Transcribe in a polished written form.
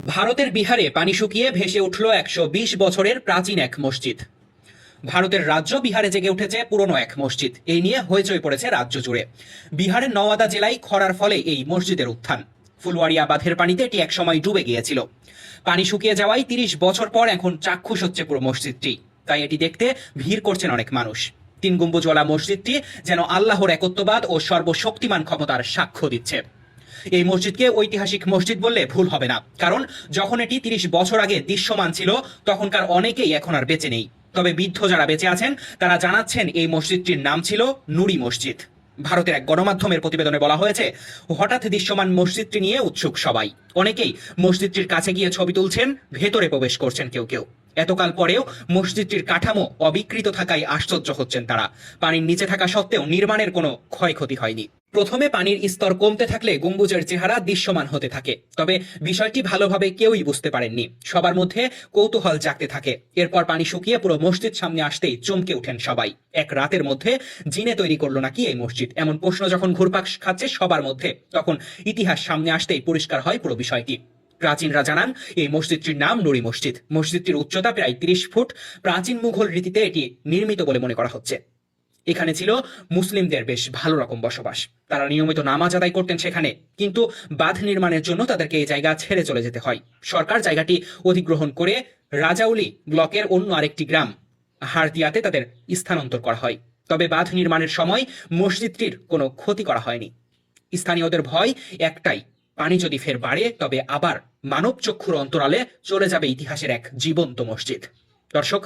ভারতের বিহারে পানি শুকিয়ে ভেসে উঠল ১২০ বছরের প্রাচীন এক মসজিদ। ভারতের রাজ্য বিহারে জেগে উঠেছে পুরনো এক মসজিদ। এই নিয়ে হইচই পড়েছে রাজ্য জুড়ে। বিহারের নওয়াদা জেলায় খরার ফলে এই মসজিদের উত্থান। ফুলওয়ারিয়া বাঁধের পানিতে এটি একসময় ডুবে গিয়েছিল। পানি শুকিয়ে যাওয়ায় ৩০ বছর পর এখন চাক্ষুষ হচ্ছে পুরো মসজিদটি। তাই এটি দেখতে ভিড় করছেন অনেক মানুষ। ৩ গম্বুজওয়ালা মসজিদটি যেন আল্লাহর একত্ববাদ ও সর্বশক্তিমান ক্ষমতার সাক্ষ্য দিচ্ছে। এই মসজিদকে ঐতিহাসিক মসজিদ বললে ভুল হবে না, কারণ যখন এটি ৩০ বছর আগে দৃশ্যমান ছিল তখনকার অনেকেই এখন আর বেঁচে নেই। তবে বৃদ্ধ যারা বেঁচে আছেন তারা জানাচ্ছেন এই মসজিদটির নাম ছিল নুরি মসজিদ। ভারতের এক গণমাধ্যমের প্রতিবেদনে বলা হয়েছে, হঠাৎ দৃশ্যমান মসজিদটি নিয়ে উৎসুক সবাই। অনেকেই মসজিদটির কাছে গিয়ে ছবি তুলছেন, ভেতরে প্রবেশ করছেন কেউ কেউ। এতকাল পরেও মসজিদটির কাঠামো অবিকৃত থাকায় আশ্চর্য হচ্ছেন তারা। পানির নিচে থাকা সত্ত্বেও নির্মাণের কোনো ক্ষয়ক্ষতি হয়নি। প্রথমে পানির স্তর কমতে থাকলে গম্বুজের চেহারা দৃশ্যমান হতে থাকে, তবে বিষয়টি ভালোভাবে কেউই বুঝতে পারেননি। সবার মধ্যে কৌতূহল জাগতে থাকে। এরপর পানি শুকিয়ে পুরো মসজিদ সামনে আসতেই চমকে ওঠেন সবাই। এক রাতের মধ্যে জিনে তৈরি করলো নাকি এই মসজিদ, এমন প্রশ্ন যখন ঘুরপাক খাচ্ছে সবার মধ্যে, তখন ইতিহাস সামনে আসতেই পরিষ্কার হয় পুরো বিষয়টি। প্রাচীনরা জানান এই মসজিদটির নাম নুরি মসজিদ। মসজিদটির উচ্চতা প্রায় ৩০ ফুট। প্রাচীন মুঘল রীতিতে এটি নির্মিত বলে মনে করা হচ্ছে। এখানে ছিল মুসলিমদের বেশ ভালো রকম বসবাস। তারা নিয়মিত নামাজ আদায় করতেন সেখানে, কিন্তু বাঁধ নির্মাণের জন্য তাদেরকে এই জায়গা ছেড়ে চলে যেতে হয়। সরকার জায়গাটি অধিগ্রহণ করে রাজাউলি ব্লকের অন্য আরেকটি গ্রাম হারদিয়াতে তাদের স্থানান্তর করা হয়। তবে বাঁধ নির্মাণের সময় মসজিদটির কোনো ক্ষতি করা হয়নি। স্থানীয়দের ভয় একটাই, পানি যদি ফের বাড়ে তবে আবার মানব চক্ষুর অন্তরালে চলে যাবে ইতিহাসের এক জীবন্ত মসজিদ। দর্শক,